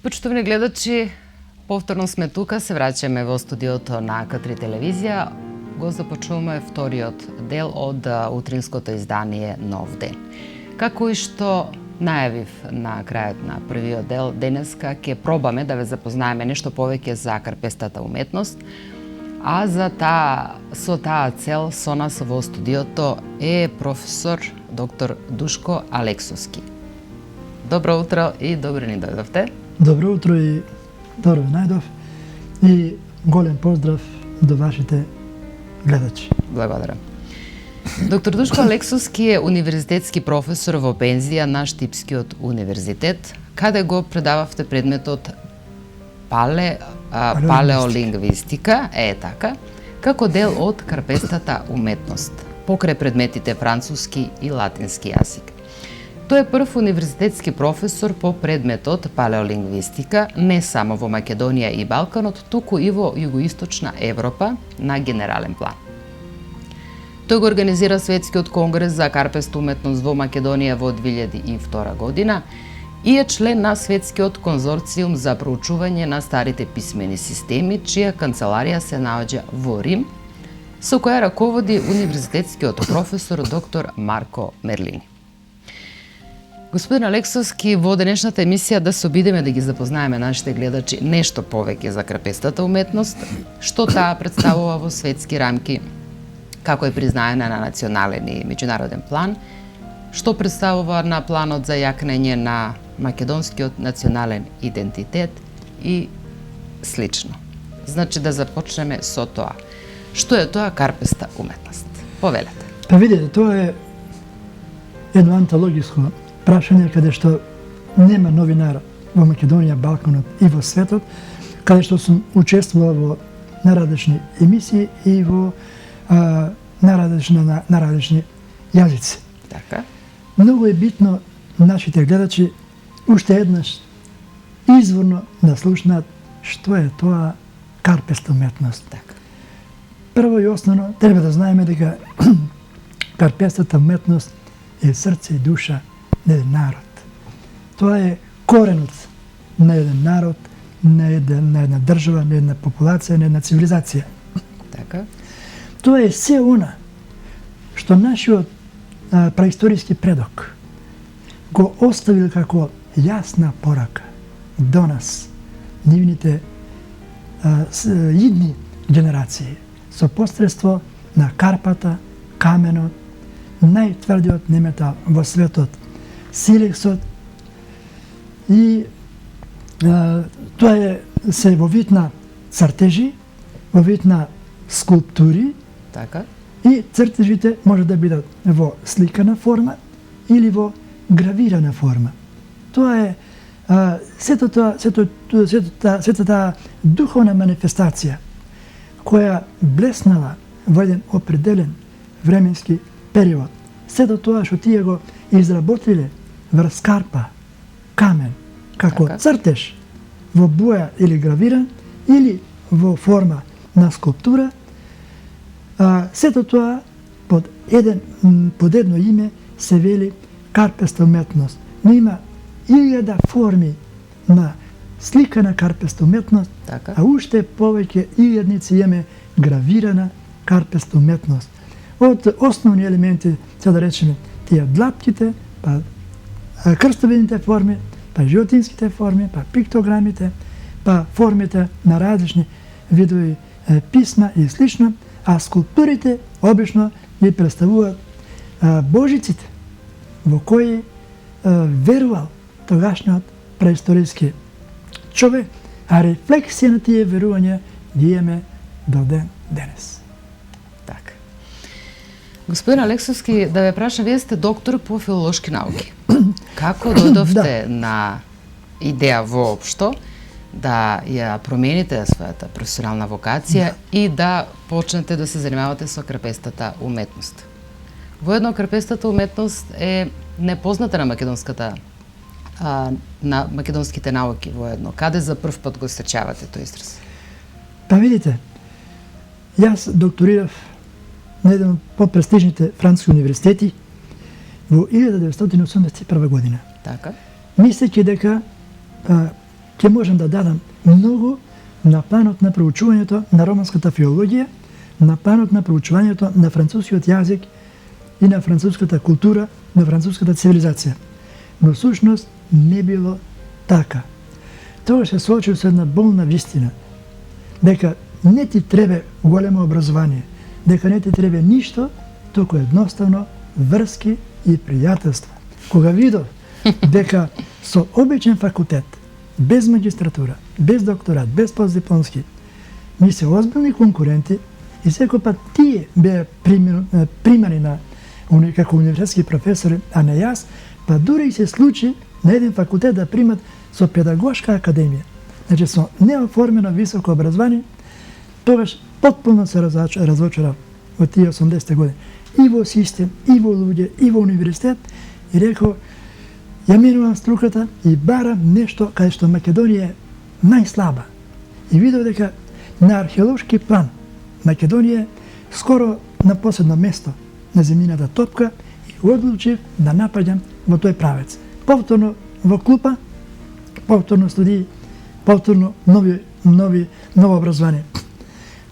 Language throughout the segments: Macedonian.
Почитувани гледачи, повторно сме тука, се враќаме во студиото на К3 телевизија. Го започнуваме вториот дел од утринското издание Нов ден. Како и што најавив на крајот на првиот дел, денеска ќе пробаме да ве запознаеме нешто повеќе за карпестата уметност, а со таа цел со нас во студиото е професор доктор Душко Алексовски. Добро утро и добро ни дојдовте. Добро утро и добро ви најдов и голем поздрав до вашите гледачи. Благодарам. Доктор Душко Алексовски е универзитетски професор во пензија на Штипскиот универзитет, каде го предававте предметот палеолингвистика, така, како дел од карпестата уметност, покрај предметите француски и латински јазик. Тој е прв универзитетски професор по предметот палеолингвистика не само во Македонија и Балканот, туку и во Југоисточна Европа на генерален план. Тој го организира Светскиот конгрес за карпеста уметност во Македонија во 2002 година и е член на Светскиот конзорциум за проучување на старите писмени системи, чија канцеларија се наоѓа во Рим, со која раководи универзитетскиот професор доктор Марко Мерлини. Господин Алексовски, во денешната емисија да се обидеме да ги запознаеме нашите гледачи нешто повеќе за карпестата уметност, што таа представува во светски рамки, како е признаена на национален и меѓународен план, што представува на планот за јакнење на македонскиот национален идентитет и слично. Значи да започнеме со тоа. Што е тоа карпеста уметност? Повелете. Па видите, тоа е едно антологиско прашање каде што нема новинар во Македонија, Балканот и во светот, каде што сум учествувал во наразлични емисии и во наразлични јазици. Така. Многу е битно нашите гледачи уште еднаш изворно да слушнат што е тоа карпеста уметност. Така. Прво и основно треба да знаеме дека карпестата уметност е срце и душа на еден народ. Тоа е коренот на еден народ, на една држава, на една популација, на една цивилизација. Така. Тоа е се она што нашиот праисториски предок го оставил како јасна порака до нас, нивните идни генерации, со посредство на карпата, каменот, најтврдиот неметал во светот, силексот, и тоа е се во вид на цртежи, во вид на скулптури, Така. и цртежите може да бидат во сликана форма или во гравирана форма. Тоа е сето таа духовна манифестација која блеснала во еден определен временски период. Сето тоа што тие го изработиле врз карпа, камен, како така. цртеж во боја или гравиран или во форма на скулптура, сето тоа под едно име се вели карпеста уметност. Но има 1000 форми на сликана карпеста уметност, Така. а уште повеќе илјадници имаме гравирана карпеста уметност. Од основни елементи, се да речеме, тие длапките, па крстовидните форми, па животинските форми, па пиктограмите, па формите на различни видови писма и слично, а скулптурите обично ги представуваат божиците во кои верувал тогашниот преисториски човек, а рефлексија на тие верувања ги имаме до ден денес. Така. Господин Алексовски, да ве прашам, вие сте доктор по филолошки науки. Како дојдовте на идеја воопшто да ја промените својата професионална вокација и да почнете да се занимавате со крпестата уметност. Воедно крпестата уметност е непозната на македонските науки воедно. Каде за прв пат го сечавате тој израз? Па видите, јас докторирав на еден од попрестижните француски универзитети во 1981 година. Така. Мислејќи дека ќе можам да дадам многу на планот на проучувањето на романската филологија, на планот на проучувањето на францускиот јазик и на француската култура, на француската цивилизација. Но всушност не било така. Тогаш се соочив со една болна вистина, дека не ти треба големо образование, дека не ти треба ништо, току едноставно врски и пријателства. Кога видов дека со обичен факултет, без магистратура, без докторат, без постдипломски, ми се озбилни конкуренти и секој пат тие беа примани како универзитетски професори, а не јас, па дури и се случи на еден факултет да примат со педагошка академија, значи со неоформено високо образование, тогаш потполно се разочарав во тие 80 години. И во систем, и во луѓе, и во универзитет, и рекол, ја менувам струката и барам нешто каде што Македонија е најслаба. И видов дека на археолошки план Македонија е скоро на последно место на земјината топка и одлучив да напаѓам во тој правец. Повторно во клупа, повторно студии, повторно ново образование.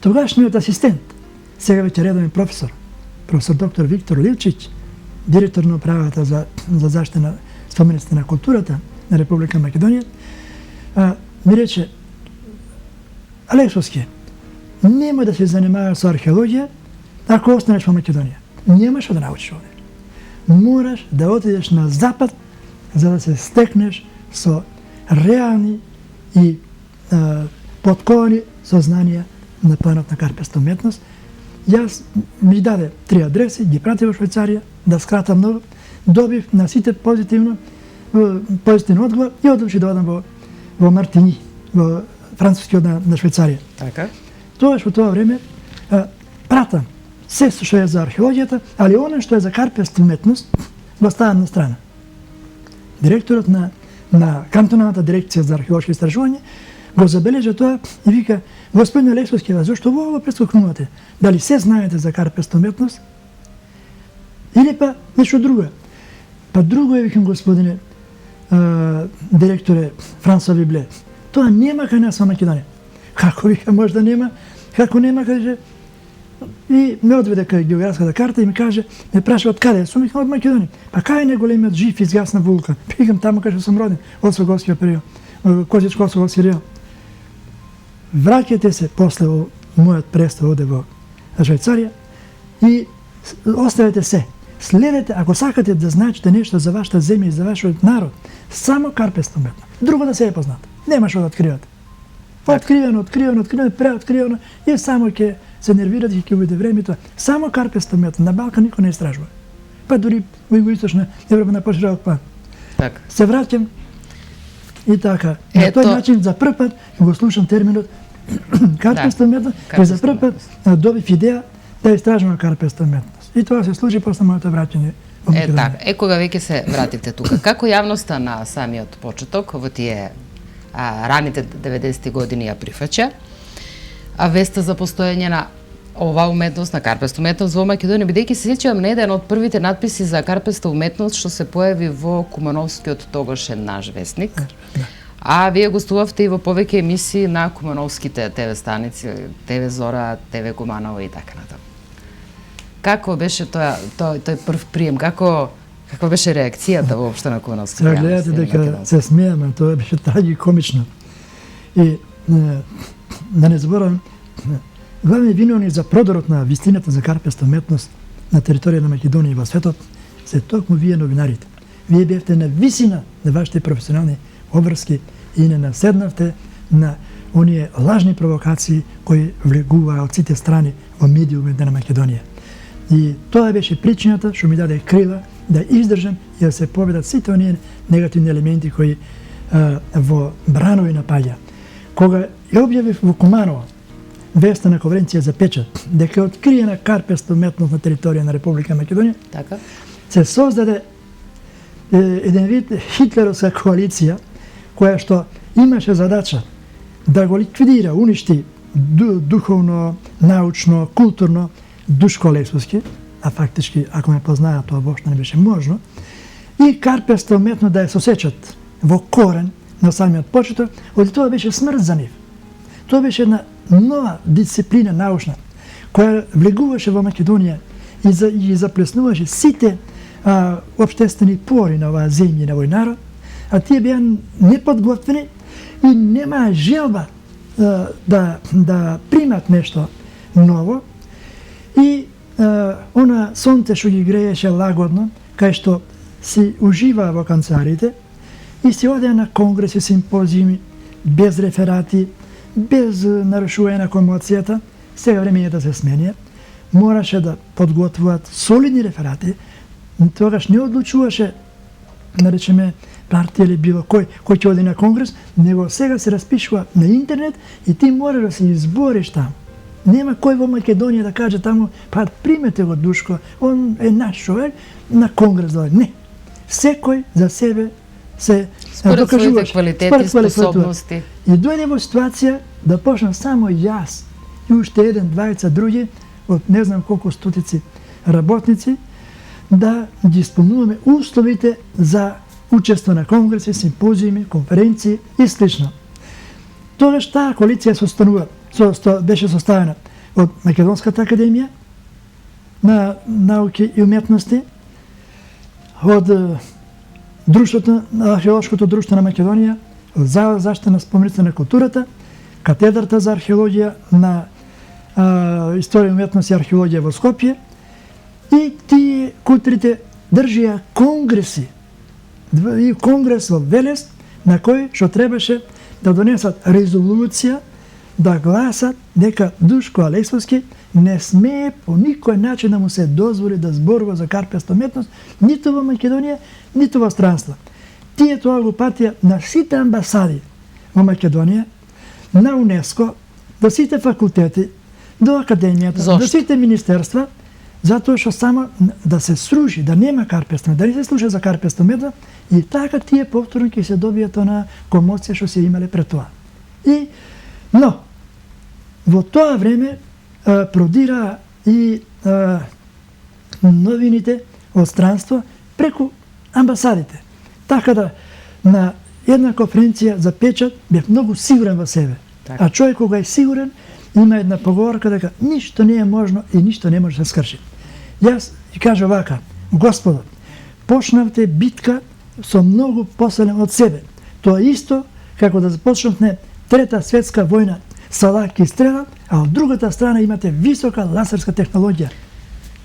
Тогашниот асистент, сега веќе редовен професор доктор Виктор Ливчич, директор на управата за заштита на спомениците на културата на Република Македонија, ми рече: Алексовски, нема да се занимаваш со археологија ако останеш во Македонија. Нема што да научиш овде. Мораш да отидеш на запад за да се стекнеш со реални и потковани сознанија на планот на карпеста уметност. Јас ми даде 3 адреси, ги прати во Швајцарија, да скратам многу, добив на сите позитивен одговор и одлучи да одам во Мартини, во францускиот на Швајцарија. Така. Тогаш во тоа време пратам се што е за археологијата, али оно што е за карпеста уметност го ставам на страна. Директорот на кантоналната дирекција за археолошки истражување го забележа тоа и вика: Господин Алексовски, зашто во прескокнувате? Дали се знаете за карпеста уметност? Или па нешто друго? Па друго е, викам, господине директоре Франсо Вибле. Тоа нема кај нас во Македонија. Како, вика, може да нема? Како нема, каже? И ме одведе кај географската карта и ми каже, ме праша од каде? Сум, викам, од Македонија. Па кај е најголемиот жив изгасна вулкан? Викам, таму кај што сум роден, од Соговскиот период, Козичко-Соговски регион. Враќате се после мојот престол оде во Швајцарија и оставете се. Следете, ако сакате да знаете нешто за вашата земја и за вашиот народ, само карпеста уметност. Друго да се е познато. Нема што да откривате. Откривено, преоткривено и само ќе се нервирате и ќе биде времето. Само карпеста уметност. На Балкан никој не истражува. Па дури во Југоисточна Европа на поширок план. Така. Се враќам и така. На тој начин за прв пат го слушам терминот карпеста уметност и за прв пат добив идеја да истражувам карпеста уметност. И тоа се случи после моето враќање во Македонија. Така. Кога веќе се вративте тука, како јавноста на самиот почеток во тие раните 90-ти години ја прифаќа, а веста за постоење на ова уметност, на карпеста уметност во Македонија, бидејќи се сеќавам на еден од првите надписи за карпеста уметност што се појави во Кумановскиот тогашен наш весник. А вие гостувавте и во повеќе емисии на кумановските ТВ станици, ТВ Зора, ТВ Куманово и така натаму. Како беше тој прв прием? Каква беше реакцијата воопшто на кумановските јавности? Гледате дека се смееме, тоа беше трагикомично. И да не заборавам, главни виновни за продорот на вистината за карпеста уметност на територија на Македонија и во светот се токму вие новинарите. Вие бевте на висина на вашите професионални обврски и не наседнавте на оние лажни провокации кои влегуваа од сите страни во медиумите на Македонија. И тоа беше причината што ми даде крила да издржам и да се победат сите оние негативни елементи кои во бранови напаѓа. кога ја објавив во Куманово веста на конференција за печат дека е откриена карпеста уметност на територија на Република Македонија, Така? се создаде еден вид хитлеровска коалиција која што имаше задача да го ликвидира, уништи духовно, научно, културно Душко Левски, а фактички, ако ме познаат, тоа воопшто не беше можно, и карпеста уметно да ја сосечат во корен на самиот почеток, оди тоа беше смрт за нив. Тоа беше една нова дисциплина научна, која влегуваше во Македонија и заплеснуваше сите обштествени пори на оваа земја, на овој народ, а тие беа неподготвени и немаа желба да примат нешто ново. И она сонце што ги грееше лагодно, кај што си уживаа во канцелариите и си одеа на конгреси, симпозиуми, без реферати, без нарушување на комоцијата. Сега времењата се сменија. Мораше да подготвуваат солидни реферати. Тогаш не одлучуваше, наречеме, партија или било кој ќе оди на конгрес, него сега се распишува на интернет и ти мора да се избориш таму. Нема кој во Македонија да каже таму, па примете го Душко, он е наш човек, на конгрес да не. Секој за себе се според докажуваш, своите квалитети, способности. И дојде во ситуација да почнам само јас и уште еден, двајца други, од не знам колку стотици работници, да ги исполнуваме условите за учество на конгреси, симпозиуми, конференции и слично. Тогаш таа коалиција беше составена од Македонската академија на науки и уметности, од Друштвото, археолошкото друштво на Македонија, од Завод за заштита на споменици на културата, Катедрата за археологија на Историја, уметност и археологија во Скопје, и тие кутрите држија конгреси, и конгрес во Велес, на кој што требаше да донесат резолуција, да гласат дека Душко Левски не смее по никој начин да му се дозволи да зборува за карпеста уметност, ниту во Македонија, ниту во странство. Тие тоа го патија на сите амбасади во Македонија, на УНЕСКО, до сите факултети, до академијата, до сите министерства, затоа што само да се сруши, да нема карпеста, да не се слуша за карпеста уметност, и така тие повторно ќе се добијат на комоција што се имале пред тоа. Но, во тоа време продира и новините од странство преку амбасадите. Така да, на една конференција за печат бев многу сигурен во себе. А човек кога е сигурен, има една поговорка дека ништо не е можно и ништо не може да се скрши. Јас ќе кажа вака: Господо, почнавте битка со многу посилен од себе. Тоа исто како да започнавте Трета светска војна со лак и стрела, а од другата страна имате висока лазерска технологија.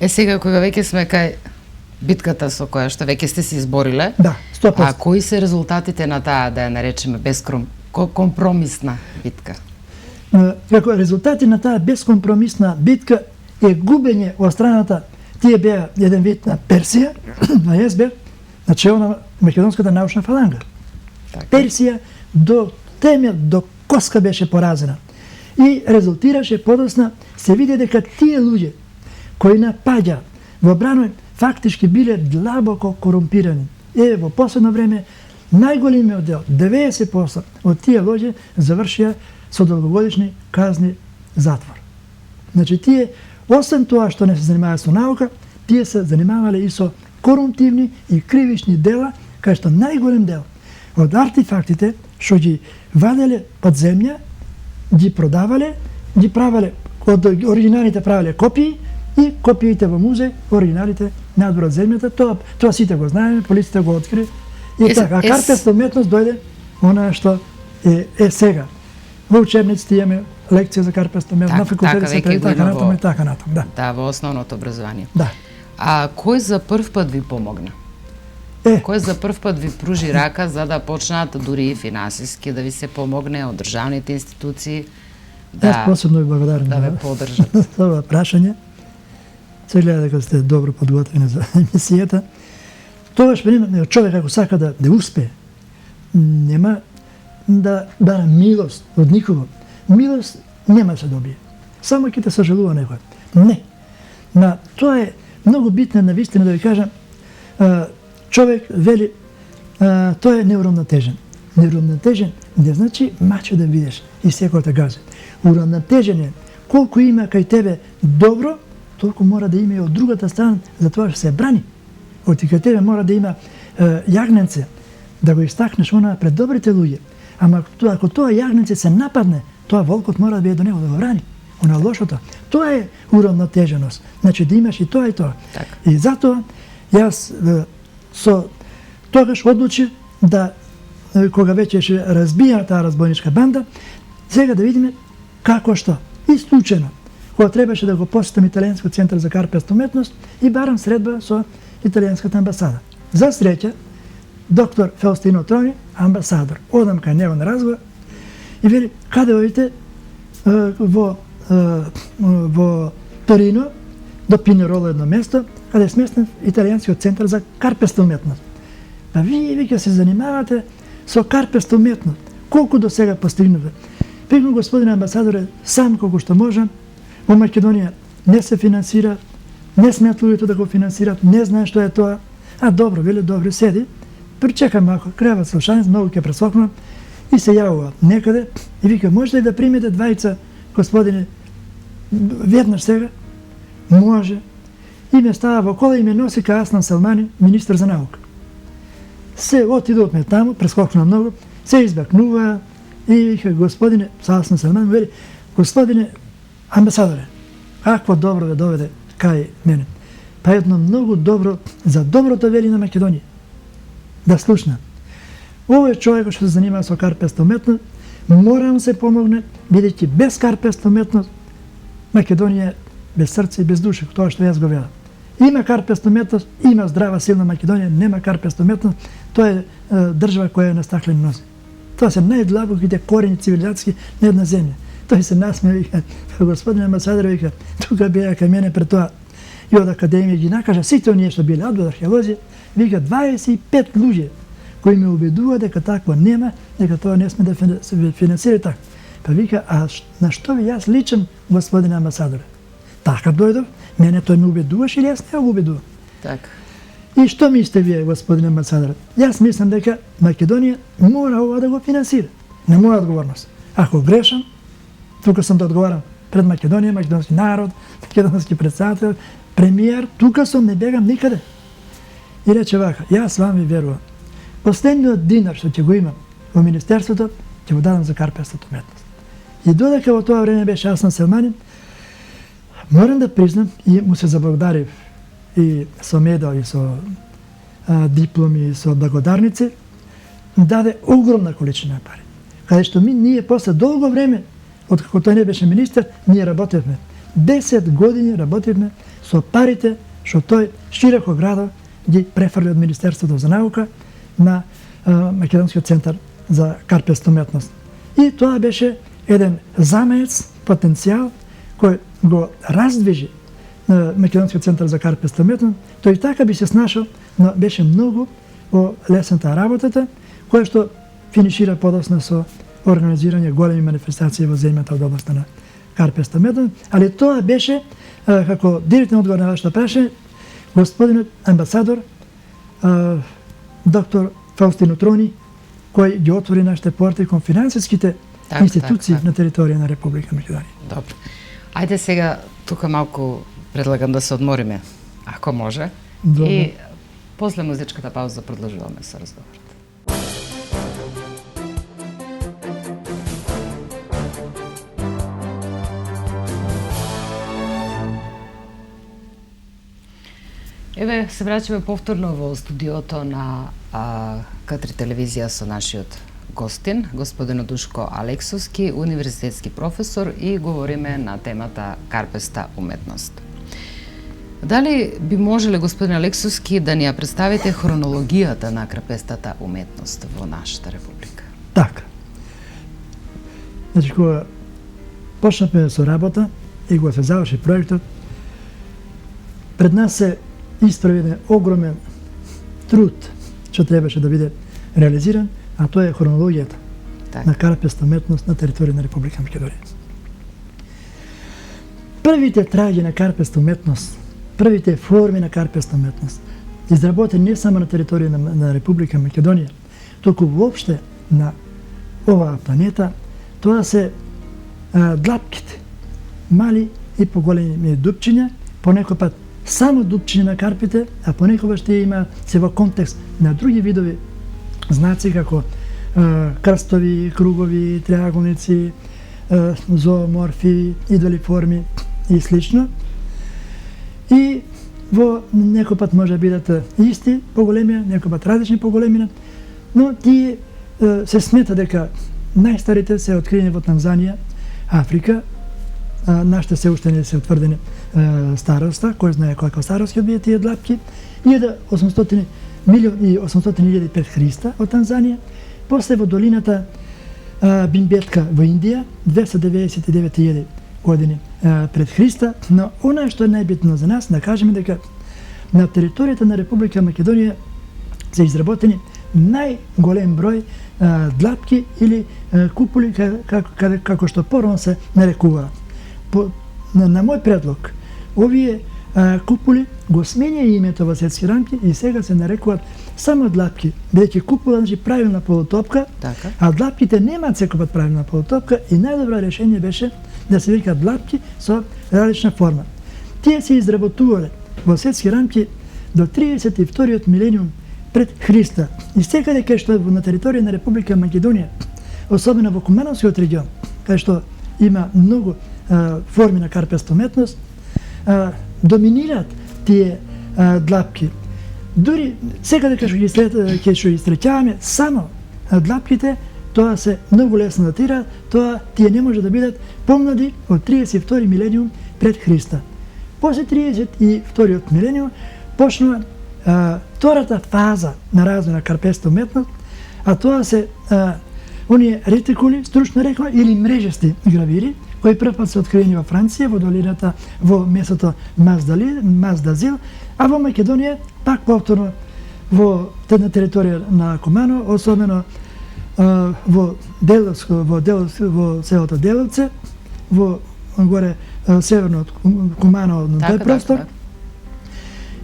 Сега кога веќе сме кај битката со која што веќе сте се избориле, да, 100%. А кои се резултатите на таа, да ја наречеме, компромисна битка? Како резултати на таа бескомпромисна битка е губење од страната, тие беа еден вид на Персија, на јас бев на чело на Македонската научна фаланга. Персија до темел, до коска беше поразена. И резултираше подосна, се види дека тие луѓе кои напаѓа во бранување фактички биле длабоко корумпирани. Во последно време најголемиот дел, 90% од тие луѓе завршија со долгогодишни казни затвор. Значи тие, освен тоа што не се занимаваат со наука, тие се занимавале и со корумптивни и кривични дела, кај што најголем дел од артефактите што ги ваделе под земја, ги продавале, ги правеле, од оригиналите правеле копии и копиите во музеј, оригиналите надвор од земјата. Тоа сите го знаеме, полицијата го откри. И така, а карпеста уметност дојде она што е сега. Во учебниците имаме лекција за карпеста уметност, на факултет се прави така натаму, Да, во основното образование. Да. А кој за прв пат ви помогна? Кој за прв пат ви пружи рака за да почнат дури и финансиски да ви се помогне од државните институции Јас посебно ви благодарам да ве поддржат? Това прашање. Се гледа дека сте добро подготвени за емисијата. Тогаш човек ако сака да успее, нема да бара милост од никого. Милост нема се добие. Само ќе те сожалува некој. Не. Тоа е многу битно навистина да ви кажам. Човек вели тој е неуравнотежен. Неуравнотежен не значи мачо да видиш и секој те гази. Уравнотежен е колку има кај тебе добро, толку мора да има и од другата страна, за тоа што се брани. Оти кај тебе мора да има јагненце, да го истакнеш она пред добрите луѓе. Ама ако тоа јагненце се нападне, тоа волкот мора да биде до него да го брани. Она лошото. Тоа е уравнотеженост. Значи да имаш и тоа и тоа. Так. И затоа јас со тогаш одлучив да кога веќе ќе разбија таа разбойничка банда, сега да видиме како што. И случајно, кога требаше да го посетам Италијанскиот центар за карпеста уметност и барам средба со Италијанската амбасада. За среќа, доктор Фаустино Трони, амбасадор, одам кај него на разговор и вели, каде одите во Торино, до Пинероло едно место, каде е сместен Италијанскиот центар за карпеста уметност. А вие веќе се занимавате со карпеста уметност. Колку до сега постигнувате? Викам, господине амбасадоре, сам колку што можам, во Македонија не се финансира, не смеат луѓето да го финансират, не знае што е тоа. А добро, вели, добро, седи, причекам малку, креват слушање, многу ќе пресокнам и се јавува некаде и вика, можете ли да примете двајца, господине, веднаш сега? Може. И ме става во кола и ме носи кај Аслан Салмани, министр за наука. Се отидовме таму, прескокна многу, се избакнува и вика, господине, со Аслан Салмани, вели, господине амбасадоре, какво добро ве доведе кај мене. Па едно многу добро, за доброто вели на Македонија. Да слушна. Овој човек што се занимава со карпеста уметност, мора да се помогне, бидејќи без карпеста уметност, Македонија без срце и без душа, тоа што јас го велам. Има карпеста уметност, има здрава силна Македонија, нема карпеста уметност, тоа е држава која е на стаклени нозе. Тоа се најдлабоките корени цивилизацијски на една земја. Тој се насмеа, вика, господин амбасадор, вика, тука беа кај мене пред тоа и од академија ги накажа сите оние што биле од археолози, вика 25 луѓе кои ме убедува дека такво нема, дека тоа не сме да се финансира така. Па вика, а на што ви јас личам, господин амбасадор? Така дојдов, мене тој ме убедуваш или јас не го убедувам? Така. И што мислите вие, господин амбасадор? Јас мислам дека Македонија мора ова да го финансира. На моја одговорност. Ако грешам, тука сум да одговарам пред Македонија, македонски народ, македонски председател, премиер, тука сум, не бегам никаде. И рече вака, јас вам ви верувам. Последниот динар што ќе го имам во министерството, ќе го дадам за карпестата уметност. И додека во тоа време беше Аслан Селмани, морам да признам и му се заблагодарив и со медал и со дипломи и со благодарници, даде огромна количина пари. Каде што ние после долго време, откако тој не беше министер, ние работевме. 10 години работевме со парите што тој широко градо ги префрли од Министерството за наука на Македонскиот центар за карпеста уметност. И тоа беше еден замеец, потенцијал кој го раздвижи на Македонскиот центар за карпеста уметност. Тој така би се снашал, но беше многу во лесната работата, која што финишира подоцна со организирање големи манифестации во земјата од областа на карпеста уметност, али тоа беше како директен одговор на вашето прашање, господинот амбасадор доктор Фаустино Трони, кој ги отвори нашите порти кон финансиските институции на територија на Република Македонија. Добро. Ајде сега тука малку предлагам да се одмориме, ако може. Добро. И после музичката пауза продолжуваме со разговорот. Еве, се враќаме повторно во студиото на К3 телевизија со нашиот гостин, господин Душко Алексовски, универзитетски професор, и говориме на темата карпеста уметност. Дали би можеле, господин Алексовски, да ни ја представите хронологијата на карпестата уметност во нашата република? Така. Значи, кога почнавме со работа и кога се заврши проектот, пред нас се исправен огромен труд што требаше да биде реализиран, а тоа е хронологијата. на карпеста уметност на територија на Република Македонија. Првите траги на карпеста уметност, првите форми на карпеста уметност, изработени не само на територија на Република Македонија, туку воопште на оваа планета, тоа се длапките, мали и поголеми дупчиња, понекој пат само дупчиња на карпите, а понекогаш тие има се во контекст на други видови знаци како крстови, кругови, триаголници, зооморфи, идоли форми и слично. И во некој пат може да бидат исти поголемија, некој пат различни поголемина, но тие се смета дека најстарите се откриени во Танзанија, Африка, нашите се уште не се утврдени староста, кој знае колку старост ќе бидат тие длапки, 1800 пред Христа од Танзанија, после во долината Бимбетка во Индија, 299.000 години пред Христа, но она што е најбитно за нас, да кажеме дека на територијата на Република Македонија се изработени најголем број длапки или куполи, како што порано се нарекува. На мој предлог, овие куполи го сменја името во светски рамки и сега се нарекуваат само длапки, бидејќи купола значи правилна полутопка, а длапките немаат секој пат правилна полутопка и најдобро решение беше да се викаат длапки со различна форма. Тие се изработувале во светски рамки до 32-иот милениум пред Христа. И секаде кај што на територија на Република Македонија, особено во Кумановскиот регион, кај што има многу форми на карпеста уметност, доминираат тие длапки. Дури секаде кај што ги среќаваме само длапките, тоа се многу лесно датира, тоа тие не може да бидат помлади од 32 милениум пред Христа. После 32 милениум почнува втората фаза на развој на карпеста уметност, а тоа се оние ретикули, стручно рекла, или мрежести гравири, кои првпат се откриени во Франција, во долината, во местото Маздазил, а во Македонија пак повторно во на територија на Кумано, особено во селото Деловце, во горе северно од Кумано, на тој простор,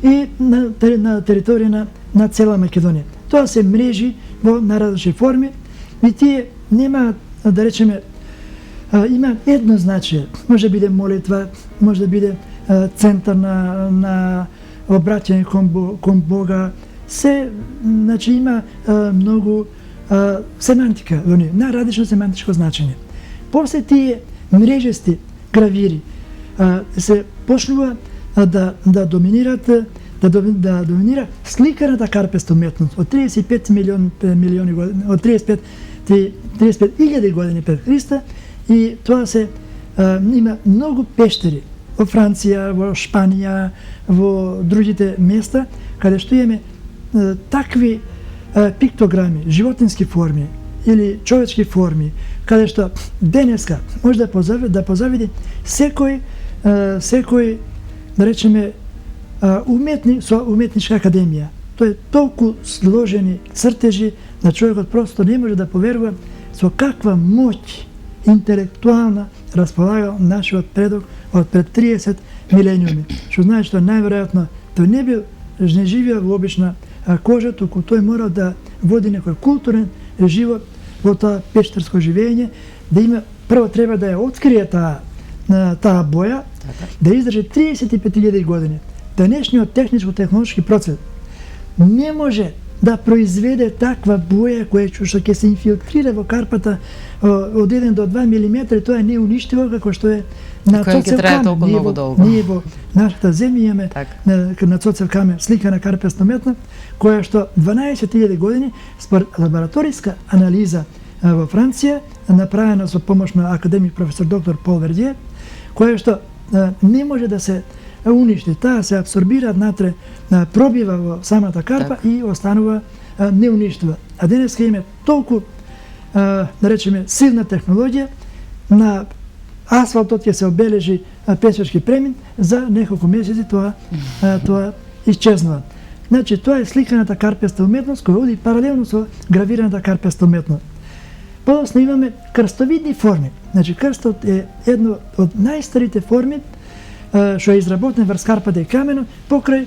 и на територија на цела Македонија. Тоа се мрежи во наразлични форми и тие немаат, да речеме, има едно значење. Може да биде молитва, може да биде центар на обраќање кон Бога. Се, значи, има многу семантика во нив, најразлично семантичко значење. После тие мрежести гравири се почнува да доминира сликаната карпеста уметност од 35 милиони години, од 35.000 години пред Христа, и тоа се има многу пештери во Франција, во Шпанија, во другите места, каде што имаме такви пиктограми, животински форми или човечки форми, каде што денеска може да позавиди секој, да речеме, уметник со уметничка академија. Тоа е толку сложени цртежи на човекот просто не може да поверува со каква моќ интелектуална располагал нашиот предок од пред 30 милениуми. Што значи што најверојатно тој не живеел во обична кожа, туку тој мора да води некој културен живот во тоа пештерско живење, да има, прво треба да ја открие таа боја, да издржи 35.000 години. Денешниот техничко-технолошки процес не може да произведе таква боја која што ќе се инфилтрира во карпата од 1 до 2 милиметри, тоа е неуништиво како што е на Цоцев камен. Ние во нашата земја имаме на Цоцев камен слика на карпеста уметност, која што 12.000 години според лабораториска анализа во Франција, направена со помош на академик професор доктор Пол Вердије, која што не може да се уништи, таа се абсорбира внатре, пробива во самата карпа и останува неуништива. А денеска има толку, да речеме, силна технологија, на асфалтот ќе се обележи пешачки премин, за неколку месеци тоа исчезнува. Значи, тоа е сликаната карпеста уметност која оди паралелно со гравираната карпеста уметност. Подоцна имаме крстовидни форми. Значи крстот е едно од најстарите форми што е изработен врз карпата и камено покрај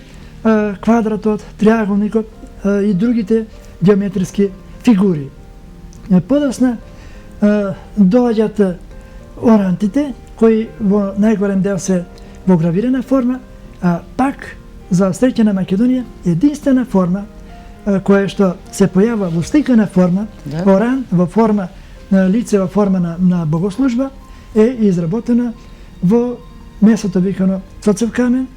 квадратот, триаголникот и другите геометриски фигури. Подоцна доаѓаат орантите кои во најголем дел се во гравирана форма, а пак за среќа на Македонија единствена форма која што се појавува во сликана форма, оран во форма на лице, во форма на богослужба, е изработена во местото викано Цоцев камен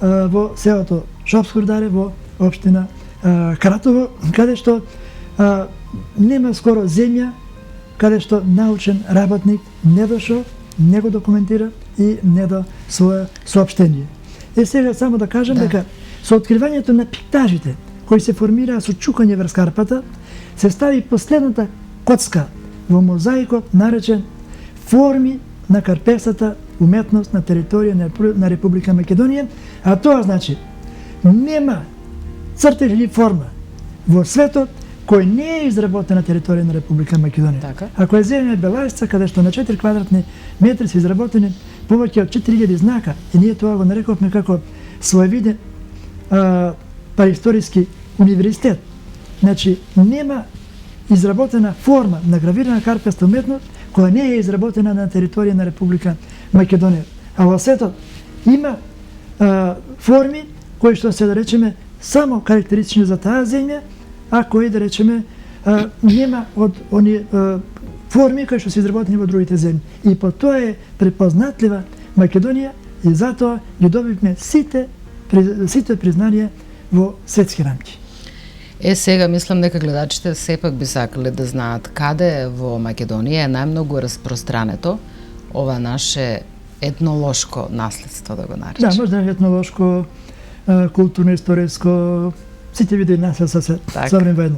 во селото Шопско Рударе во општина Кратово, каде што нема скоро земја каде што научен работник не дошол, не го документира и не да свое соопштение. Сега само да кажам дека со откривањето на пиктажите кои се формираа со чукање врз карпата, се стави последната коцка во мозаикот наречен форми на карпесата уметност на територија на Република Македонија, а тоа значи нема цртеж или форма во светот кој не е изработен на територија на Република Македонија. Така. Ако е земја Белајсца, каде што на 4 квадратни метри се изработени повеќе од 4000 знака, и ние тоа го нарековме како своевиден паристориски универзитет. Значи, нема изработена форма на гравирана карпеста уметност која не е изработена на територија на Република Македонија. А во светот има форми кои што се да речеме само карактеристични за таа земја, а кои да речеме нема од оние форми кои што се изработени во другите земји. И по тоа е препознатлива Македонија и затоа ги добивме сите признанија во светски рамки. Сега мислам дека гледачите сепак би сакале да знаат каде во Македонија е најмногу распространето ова наше етнолошко наследство, да го наречем. Да, може да е етнолошко, културно, историско, сите видови наследства се собрани во едно.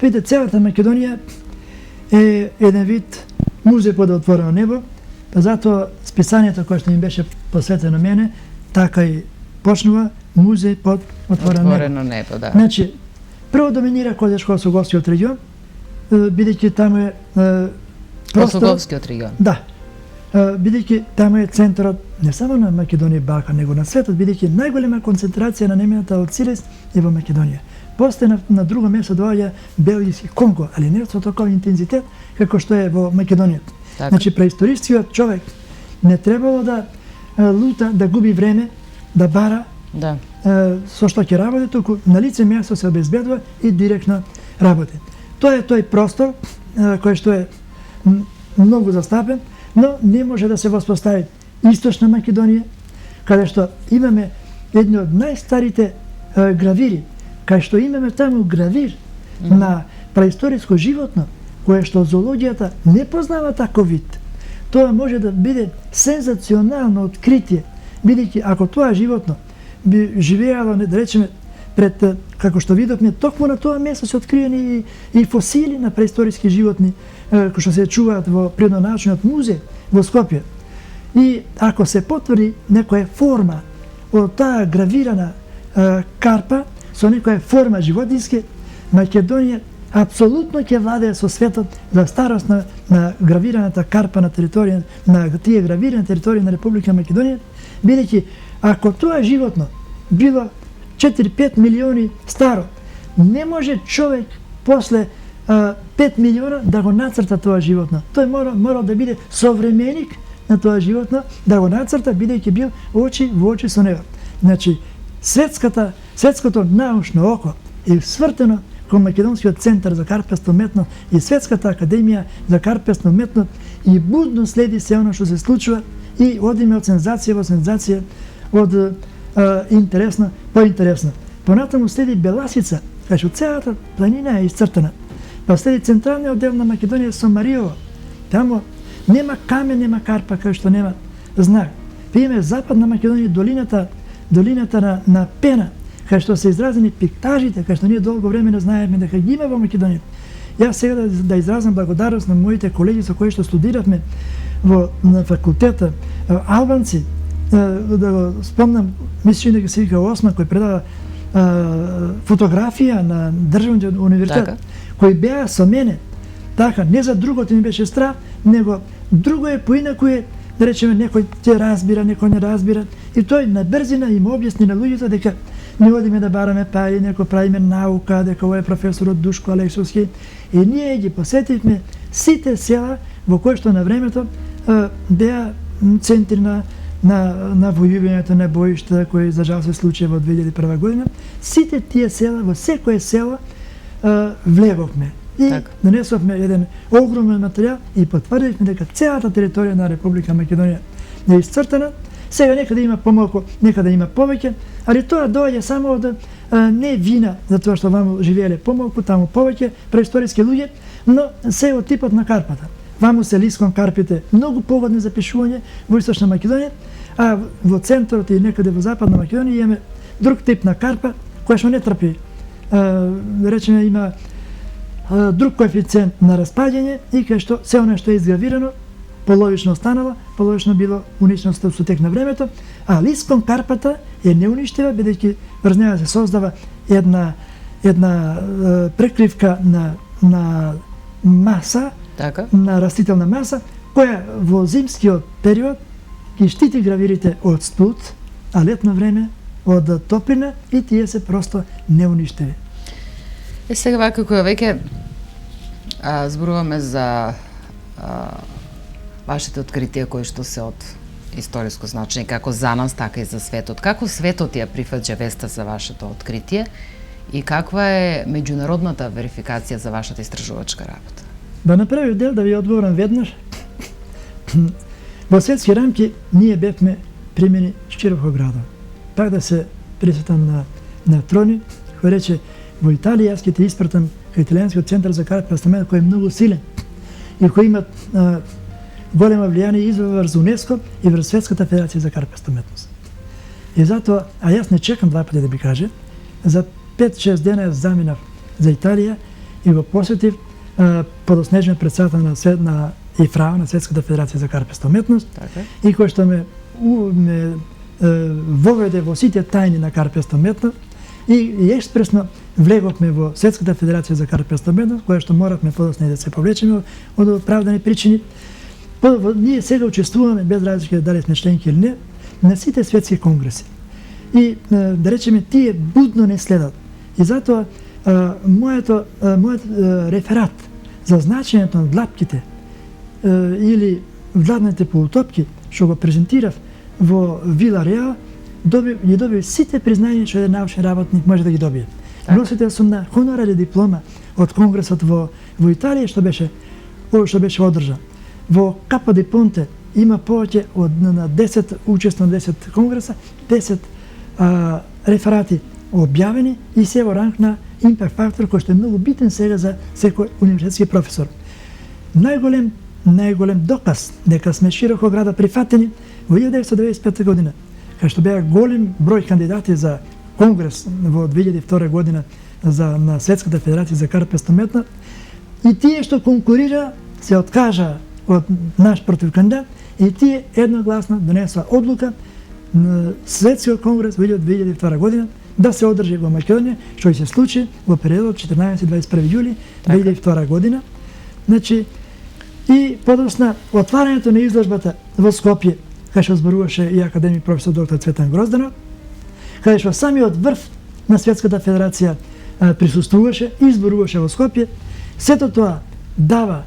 Видите, целата Македонија е еден вид музеј под отворено небо, па затоа списанието кое што ми беше посветено мене, така и почнува музеј под отворено небо. Да. Значи, прво доминира Козешко-Осоговскиот регион, бидејќи таму е Осоговскиот регион. Да. Бидејќи таму е центарот не само на Македонија и Балкан, него на светот, бидејќи најголема концентрација на немината од Сирис е во Македонија. После на друго место доаѓа Белгијски Конго, али не со таков интензитет како што е во Македонија. Так. Значи, преисторискиот човек не требало да лута, да губи време, да бара со што ќе работи, туку на лице место се обезбедува и директно работи. Тоа е тој простор кој што е многу застапен, но не може да се воспостави Источна Македонија, каде што имаме едни од најстарите гравири, кај што имаме таму гравир на преисториско животно, кое што зоологијата не познава таков вид. Тоа може да биде сензационално откритие, бидејќи ако тоа животно би живеело, да речеме, пред, како што видовме, токму на тоа место се откриени и фосили на преисториски животни, кои што се чуваат во природонаучниот музеј во Скопје. И ако се потврди некоја форма од таа гравирана карпа со некоја форма животински, Македонија апсолутно ќе владее со светот за старост на гравираната карпа на територија на тие гравирани територија на Република Македонија, бидејќи ако тоа животно било 4-5 милиони старо, не може човек после 5 милиона да го нацрта тоа животно. Тој мора да биде современик на тоа животно, да го нацрта, бидејќи бил очи во очи со него. Значи, светското научно око е свртено кон Македонскиот центар за карпеста уметност и Светската академија за карпеста уметност и будно следи се оно што се случува и одиме од сензација во сензација, од интересно по интересно. Понатаму следи Беласица, кај што целата планина е исцртана. Па следи централниот дел на Македонија со Мариово. Таму нема камен, нема карпа, кај што нема знак. Па имаме западна Македонија, долината на Пена, кај што се изразени пиктажите, кај што ние долго време не знаеме дека ги има во Македонија. Јас сега да изразам благодарност на моите колеги со кои што студиравме на факултета, албанци, да го спомнам, мислам дека се вика Осман, кој предава фотографија на Државниот универзитет, кои беа со мене Така, не за другото ми беше страх, него друго е поинаку е, да речеме, некој те разбира, некој не разбира. И тој на брзина им објасни на луѓето дека не одиме да бараме пари, неко правиме наука, дека овој е професорот Душко Алексовски. И ние ги посетивме сите села во кои што на времето беа центри на војувањето на боишта, кои за жал се случи во 2001 година. Сите тие села, во секое село влеговме. И донесовме еден огромен материјал и потврдивме дека целата територија на Република Македонија е исцртана. Сега нека да има помалку, нека да има повеќе, али тоа доаѓа само од не вина за тоа што ваму живееле помалку, таму повеќе преисториски луѓе, но се од типот на карпата. Ваму се лискон карпите многу погодни за пишување во Источна Македонија, а во центарот и некаде во Западна Македонија имаме друг тип на карпа која што не трпи, речеме, има друг коефициент на распаѓање и кај што се оно што е изгравирано половично останало, половично било уничтено со тек на времето, а лискон карпата е неуништива бидејќи врз неа се создава една прекривка на маса, на растителна маса, која во зимскиот период ги штити гравирите од студ, а летно време од топлина и тие се просто неуништиви. Сега вака кога веќе зборуваме за вашите откритија кои што се од историско значење како за нас, така и за светот. Како светот ја прифаќа веста за вашето откритие и каква е меѓународната верификација за вашата истражувачка работа? Да направив дел да ви одговорам веднаш. Во светски рамки ние бевме примени широко градо. Пак да се присетам на Трони, кој рече во Италија јас ќе те испратам кај Италијанскиот центар за карпенство уметност кој е многу силен и кој има големо влијание и врз УНЕСКО и врз Светската федерација за карпенство уметност. И затоа, а јас не чекам два пати да би каже, за 5-6 дена јас заминав за Италија и го посетив подоснежен председател на ИФРАО, на Светската федерација за карпенство уметност, и кој што ме воведе во сите тајни на карпенство уметност и експресно влеговме во Светската федерација за карпенство уметност, која што моравме подоснеже да се повлечеме од оправдани причини. Ние сега учествуваме, без разлика дали сме членки или не, на сите светски конгреси. И да речеме, тие будно не следат. И затоа мојот реферат за значењето на длапките или владните полутопки, што го презентирав во Вила Реал, ги доби сите признања што еден научен работник може да ги добие. Носител сум на хонорарна диплома од Конгресот во Италија што беше одржан. Во Капо ди Понте има повеќе од 10 учества на 10 конгреса, 10 реферати објавени и се во ранг на импакт фактор кој што е многу битен сега за секој универзитетски професор. Најголем доказ дека сме широко града прифатени во 1995 година, кај што беа голем број кандидати за конгрес во 2002 година на Светската федерација за карпенство уметност, и тие што конкурира се откажа од наш противкандидат и тие едногласно донесоа одлука на Светскиот конгрес во 2002 година да се одржи во Македонија, што и се случи во периодот 14-21 јули 2002 година. Значи, и подосна отварањето на изложбата во Скопје, кај што зборуваше и академик професор доктор Цветан Грозданов, кај што самиот врв на Светската федерација присуствуваше и зборуваше во Скопје, сето тоа дава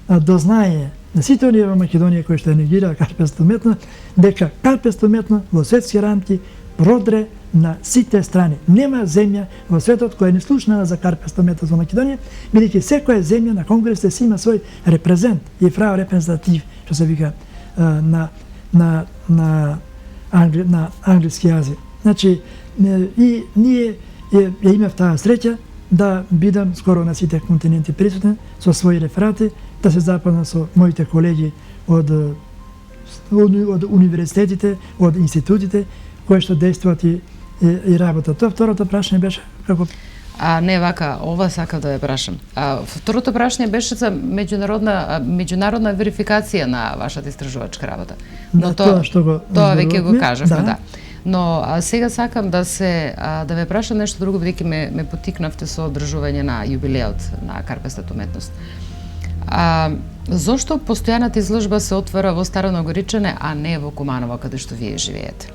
до знаење на сите оние во Македонија кои што негираат карпенство уметност, дека карпенство уметност во светски рамки продре на сите страни. Нема земја во светот која не слушна за карпенство уметност во Македонија, бидејќи секоја земја на конгресите си има свој репрезент, и фрау репрезентатив, што се вика на англиски јазик. Значи, и ние ја имав таа среќа да бидам скоро на сите континенти присутен со своји реферати, да се запознам со моите колеги од универзитетите, од институтите кои што действуваат и работат. Тоа второто прашање беше како не вака, ова сакав да ја прашам. Второто прашање беше за меѓународна верификација на вашата истражувачка работа. Но тоа веќе го кажавме, да. Но сега сакам да ве прашам нешто друго, бидејќи ме поттикнавте со одржување на јубилеот на карпенството уметност. Зошто постојаната изложба се отвора во Старо Нагоричане, а не во Куманово, каде што вие живеете?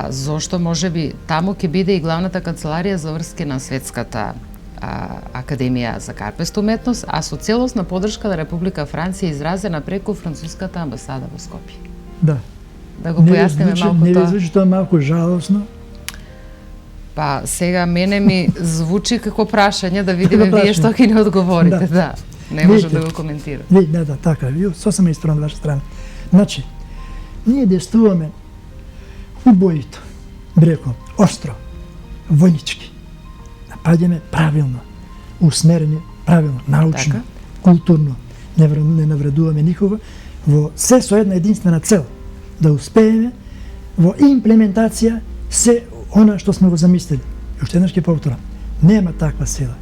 Зошто можеби таму ќе биде и главната канцеларија за врски на Светската Академија за карпеста уметност, а со целосна подршка на Република Франција изразена преку француската амбасада во Скопје? Да. Да го појасниме малку тоа. Не ви звучи тоа малку жалосно? Па сега мене ми звучи како прашање, да видиме вие што ќе ни одговорите, да. Не можам да го коментирам. Не, да, така, вие сосема исторно од ваша страна. Значи, ние действуваме убоито, бреко, остро, војнички. Напаѓаме правилно, усмерени правилно, научно, културно. Не навредуваме никого, во се со една единствена цел, да успееме во имплементација се она што сме го замислили. И уште еднаш ќе повторам, нема таква сила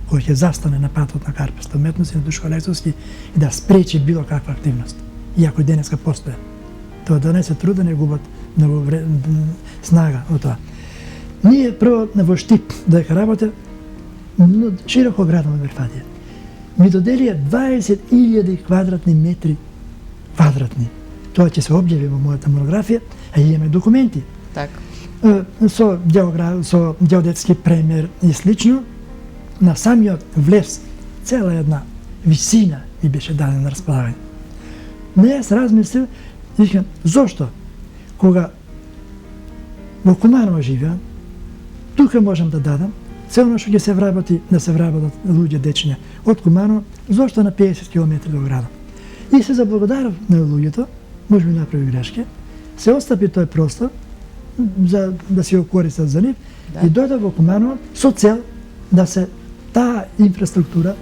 која ќе застане на патот на карпеста уметност и на Душко Алексовски и да спречи било каква активност. Иако денеска постоја. Тоа да не се труда, не губат много снага од тоа. Ние прво во Штип, дека работе, широко градом од Верфадија, ми доделија 20.000 квадратни метри квадратни. Тоа ќе се објави во мојата монографија, а имаме документи. Така. Со геодетски премер и слично, на самиот влез цела една висина ми беше дадена на располагање. Но јас размислив, викам, зошто? Кога во Куманово живеам, тука можам да дадам, целно што ќе се вработи, да се вработат луѓе, дечиња од Куманово, зошто на 50 км до градот? И се заблагодарав на луѓето, може би направи грешки, се остапи тој простор, за да си го користат за нив, и дојдов во Куманово со цел да се таа инфраструктура,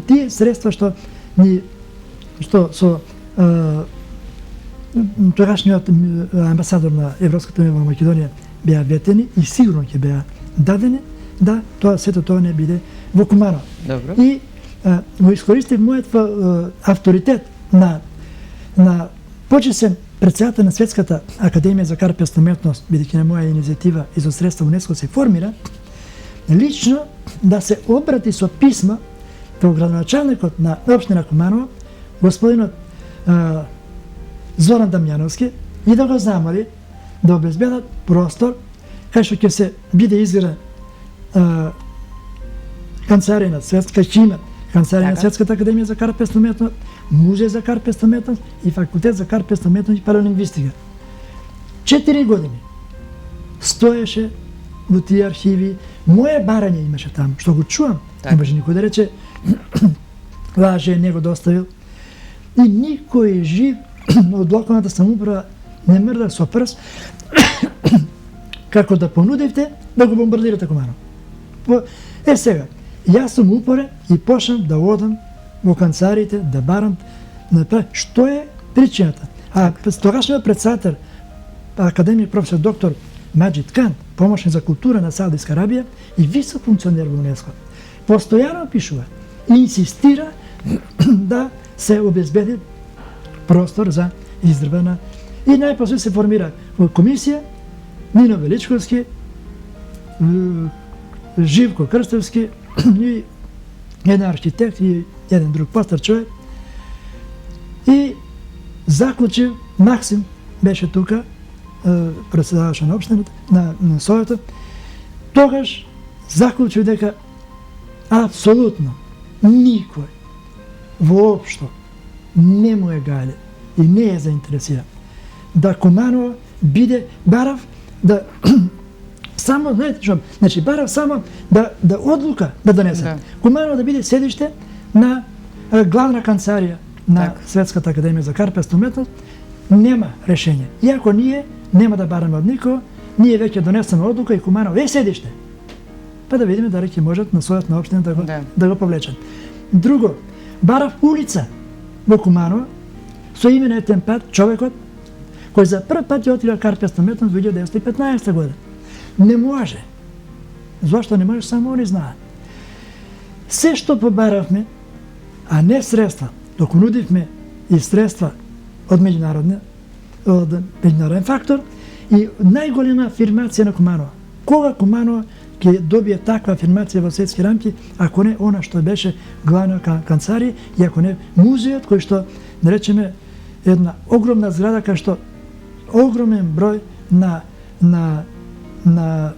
тие средства што со тогашниот амбасадор на Европската унија во Македонија беа ветени и сигурно ќе беа дадени, да тоа сето тоа не биде во Куманово. Добро. И го искористив мојот авторитет на почесен председател на Светската Академија за карпеста уметност, бидејќи на моја иницијатива и со средства УНЕСКО се формира, лично да се обрати со писма до градоначалникот на општина Куманово, господинот Зоран Дамјановски, и да го замоли да обезбедат простор кај што ќе се биде изграден канцеларија на Светска, ќе има канцеларија на Светската Академија за карпеста уметност, музеј за карпеста уметност и факултет за карпеста уметност и паралингвистика. 4 години стоеше во тие архиви, моје барање имаше таму, што го чувам, не може никој да рече лаже, не го доставил. И никој жив од локалната самоуправа не мрда со прст како да понудивте да го бомбардирате Куманово. Сега, јас сум упорен и почнам да одам во канцелариите, да барам, што е причината. А тогашниот председател, академик професор доктор Маџид Кан, помошник за култура на Саудиска Арабија и висок функционер во УНЕСКО, постојано пишува и инсистира да се обезбеди простор за издрвана. И најпосле се формира комисија Нино Величковски, Живко Крстевски и еден архитект и еден друг постар човек. И заклучив, Максим беше тука, председаваше на општината, на Советот, тогаш заклучив дека апсолутно никој воопшто не му е гале и не е заинтересиран да Куманово биде барав да само, знаете што, значи барав само да одлука да донесе. Куманово да биде седиште на главна канцеларија на Светската Академија за карпеста уметност, нема решење. Иако ние нема да бараме од никого, ние веќе донесеме одлука и Куманово е седиште. Па да видиме дали ќе можат на својот на општина да го повлечат. Друго, барав улица во Куманово со име на етен пат човекот кој за прв пат ја открива карпеста уметност во 1915 година. Не може. Зошто не може, само они знаат. Се што побаравме, а не средства, доколку нудивме и средства од меѓународен фактор и најголема афирмација на Куманово. Кога Куманово ќе добие таква афирмација во светски рамки, ако не она што беше главна канцеларија и ако не музеот кој што, да речеме, една огромна зграда кај што огромен број на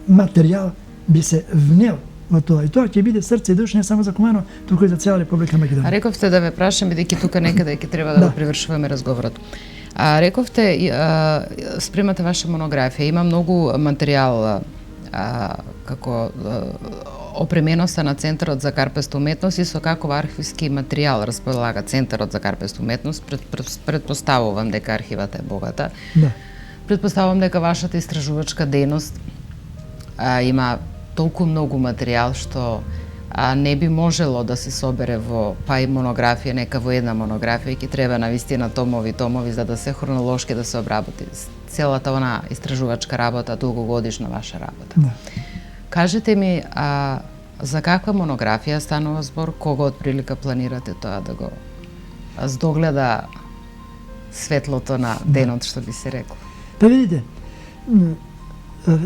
материјал би се внел во тоа. И тоа ќе биде срце и душа не само за Куманово, туку и за цела Република Македонија. А рековте да ве прашам, бидејќи тука некаде ќе треба да го привршуваме разговорот. А рековте, спремате ваша монографија, има многу материјал како опременоста на Центарот за карпеста уметност и со каков архивски материјал располага Центарот за карпеста уметност. Предпоставувам дека архивата е богата. Да. Предпоставувам дека вашата истражувачка дејност има толку многу материјал што не би можело да се собере во па и монографија, нека во една монографија, ќе треба навистина томови за да се хронолошки да се обработи целата она истражувачка работа, долгогодишна ваша работа. Да. Кажете ми, за каква монографија станува збор, кога отприлика планирате тоа да го здогледа светлото на денот, што би се рекло? Па видите,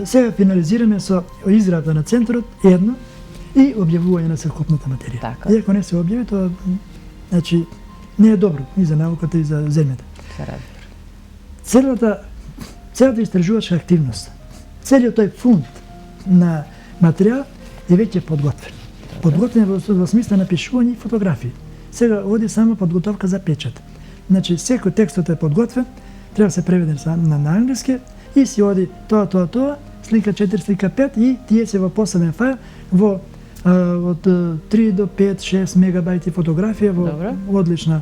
сега финализираме со израда на центарот едно и објавување на целокупната материја. Така. И ако не се објави, тоа значи не е добро и за науката и за земјата. Целата истражувачка активност, целиот тој фунд на материјал е веќе подготвен. Подготвен во смисла на пишување и фотографии. Сега оди само подготовка за печат. Значи секој текстот е подготвен, треба да се преведе на англиски и си оди тоа, слика 4, слика 5 и тие се во посебен файл во од 3 до 5-6 мегабајти фотографија во одлична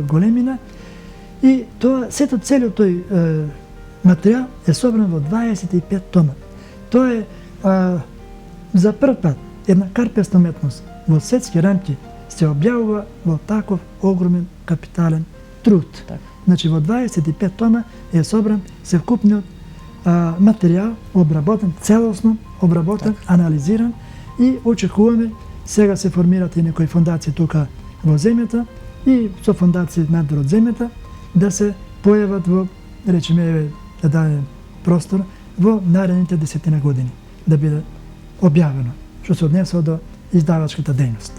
големина. И тоа, целиот тој материјал е собран во 25 тома. Тоа е за прв пат една карпеста уметност во светски рамки се објавува во таков огромен капитален труд. Так. Значи во 25 тома е собран севкупниот материјал, обработен, целосно обработен, анализиран и очекуваме, сега се формираат и некои фондации тука во земјата и со фондации надвор од земјата да се појават во, речеме, да дадем простор, во наредните 10 години да биде објавено, што се однесува до издавачката дејност.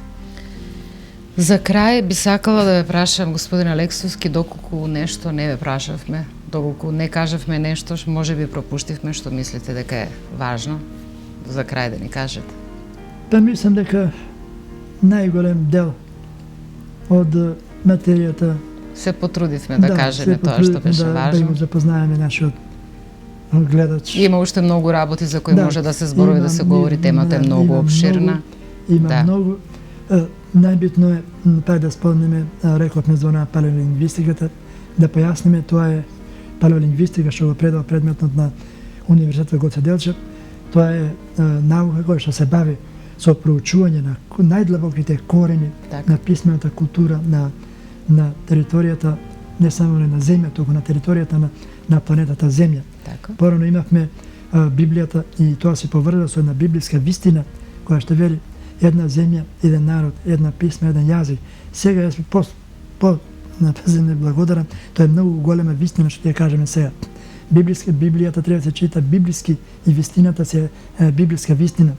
За крај би сакала да ве прашам, господин Алексовски, доколку нешто не ве прашавме, доколку не кажавме нешто, може би пропуштивме, што мислите дека е важно, за крај да ни кажете? Па мислам дека најголем дел од материјата се потрудивме да кажеме тоа што беше важно. Да го запознаеме нашиот гледач. Има уште многу работи за кои може да се зборови, да се говори, темата е многу обширна. Има многу. Најбитно е, пак да спомнеме, рековме за онаа палеолингвистиката, да појасниме, тоа е палеолингвистика што го предава предметот на Универзитетот Гоце Делчев. Тоа е наука која што се бави со проучување на најдлабоките корени на писмената култура на територијата, не само на земја, туку на територијата на планетата Земја. Порано имавме Библијата и тоа се поврзува со една библиска вистина која што вели една земја, еден народ, една писма, еден јазик. Сега јас напазене благодарам, тоа е многу голема вистина што ќе кажеме сега. Библијата треба да се чита библиски и вистината се библиска вистина.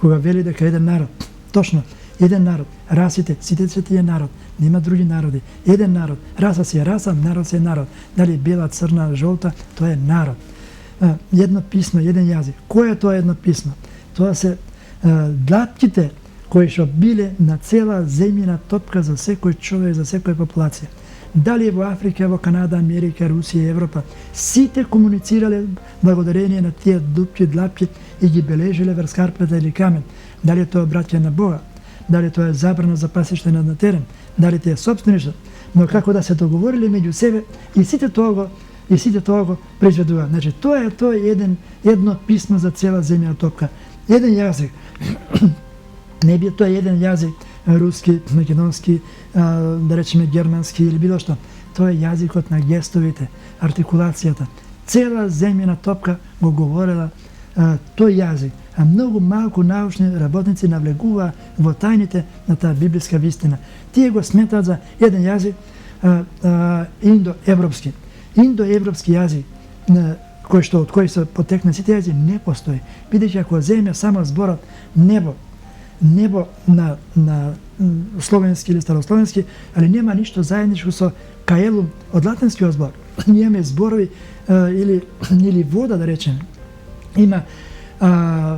Кога вели дека еден народ, точно, еден народ, расите, сите се тие народ, нема други народи. Еден народ, раса си е раса, народ си е народ. Дали бела, црна, жолта, тоа е народ. Едно писмо, еден јазик. Кој е тоа едно писмо? Тоа се длапките кои што биле на цела земјина топка за секој човек, за секоја популација. Дали во Африка, во Канада, Америка, Русија, Европа, сите комуницирале благодарение на тие дупки, длапки и ги бележиле врз карпета или камен. Дали тоа браќа на Бога, дали тоа е забрана за пасиште на терен, дали тоа е собствеништво, но како да се договориле меѓу себе и сите тоа го произведува. Значи тоа е едно писмо за цела земја топка. Еден јазик. Не би тоа еден јазик руски, македонски, да речеме германски или било што. Тоа е јазикот на гестовите, артикулацијата. Цела земјина топка го говорела тој јазик, а многу малку научни работници навлегуваа во тајните на таа библиска вистина. Тие го сметаат за еден јазик индоевропски. Индоевропски јазик од кој се потекна сите јазици, не постои. Бидејќи ако земе само зборот небо на словенски или старословенски, али нема ништо заедничко со каелум од латинскиот збор. Ние имаме зборови или вода, да речеме. Има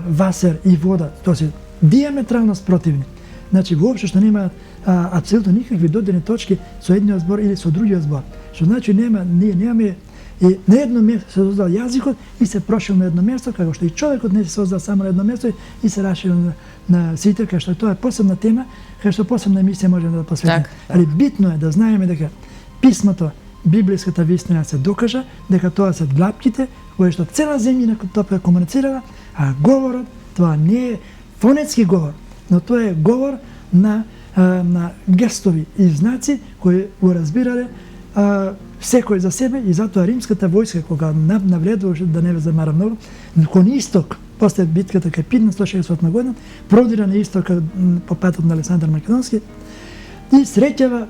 васер и вода, тоа се диаметрално спротивни. Значи, воопшто што немаат апсолутно никакви додирни точки со едниот збор или со другиот збор. Што значи ние немаме и на едно место се создал јазикот и се прошил на едно место, како што и човекот не се создал само на едно место и се расширил на сите, како што тоа е посебна тема, како што посебна емисија можеме да посветиме. Али битно е да знаеме дека писмото, библиската вистина се докажа, дека тоа се длапките кои што цела земја тоа комуницирала, а говорот тоа не е фонетски говор, но тоа е говор на гестови и знаци кои го разбирале секој за себе, и затоа римската војска кога навледуваше, да не ве замара многу, кон исток, после битката кај Пидна 168 година, продира на исток по патот на Александар Македонски и среќава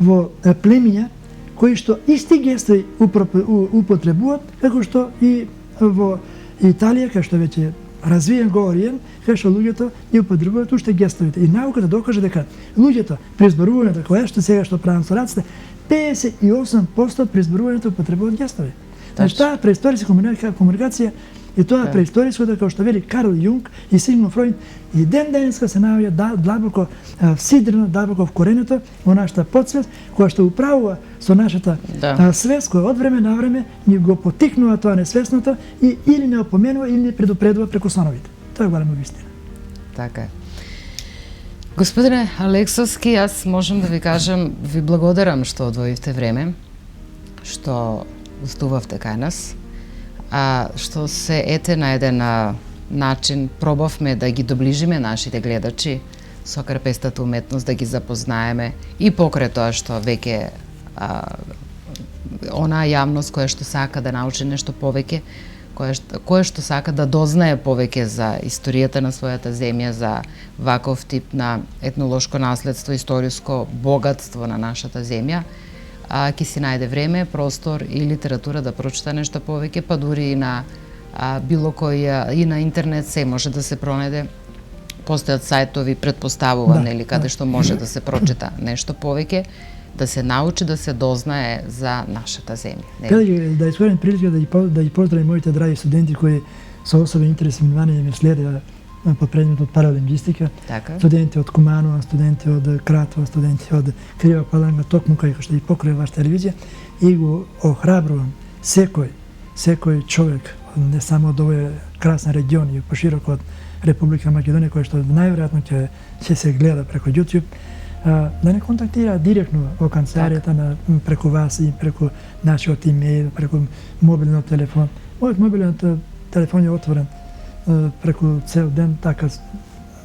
во племиња кои што исти гестови употребуваат, како што и во Италија, кај што веќе развиен говориен, кај што луѓето ги употребуваат уште гестовите. И науката докажа дека луѓето при зборувањето, кога сега што правам со раците, 58% при зборувањето употребуваат гестови. Значи, таа преисториска комуникација и тоа преисториското, како што вели Карл Јунг и Сигмунд Фройд, и ден-денеска се наоѓа длабоко всидрено, длабоко вкоренето во нашата подсвест, која што управува со нашата свест, која од време на време ни го потикнува тоа несвесното и или не опоменува, или не предупредува преку соновите. Тоа е голема вистина. Така е. Господине Алексовски, јас можам да ви кажам, ви благодарам што одвоивте време, што гостувавте кај нас, а што се ете на еден начин пробавме да ги доближиме нашите гледачи со крпестата уметност, да ги запознаеме и покрај тоа што веќе онаа јавност која што сака да научи нешто повеќе, која што сака да дознае повеќе за историјата на својата земја, за ваков тип на етнолошко наследство, историско богатство на нашата земја, ќе си најде време, простор и литература да прочита нешто повеќе, па дури и на било кој и на интернет се може да се пронајде. Постојат сајтови, предпоставувам, нели, каде што може да се прочита нешто повеќе, да се научи, да се дознае за нашата земја. Да искорим прилика да ги поздравим моите драги студенти кои со особен интерес и внимание ме следеа по предметот паралингвистика, студенти од Куманова, студенти од Кратова, студенти од Крива Паланга, токму кај што и покрај ваша телевизија, и го охрабрувам секој човек, не само од овој красен регион и пошироко од Република Македонија, кој што најверојатно ќе се гледа преку YouTube, да не контактира директно во канцеларијата преку вас и преку нашиот имејл, преку мобилниот телефон. Мојот мобилниот телефон е отворен преку цел ден, така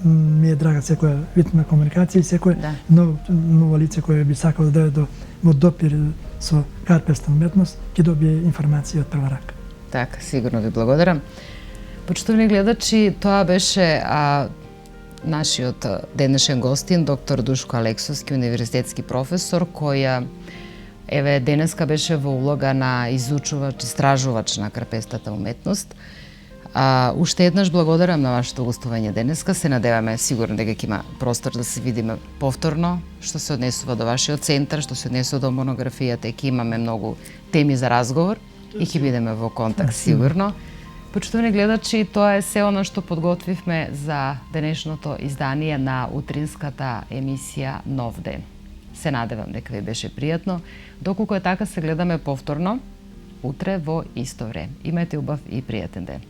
ми е драга секоја вид на комуникација и секој ново лице кој би сакал да дојде во допир со карпеста уметност, ќе добие информација од прва рака. Така, сигурно ви благодарам. Почитувани гледачи, тоа беше нашиот денешен гостин, доктор Душко Алексовски, универзитетски професор, која денеска беше во улога на изучувач, истражувач на крпестата уметност. Уште еднаш благодарам на вашето гостување денеска. Се надеваме сигурно дека ќе има простор да се видиме повторно, што се однесува до вашиот центар, што се однесува до монографијата, ќе имаме многу теми за разговор и ќе бидеме во контакт сигурно. Почитувани гледачи, тоа е се оно што подготвивме за денешното издание на утринската емисија Нов ден. Се надевам дека ви беше пријатно. Доколку е така, се гледаме повторно утре во исто време. Имајте убав и пријатен ден.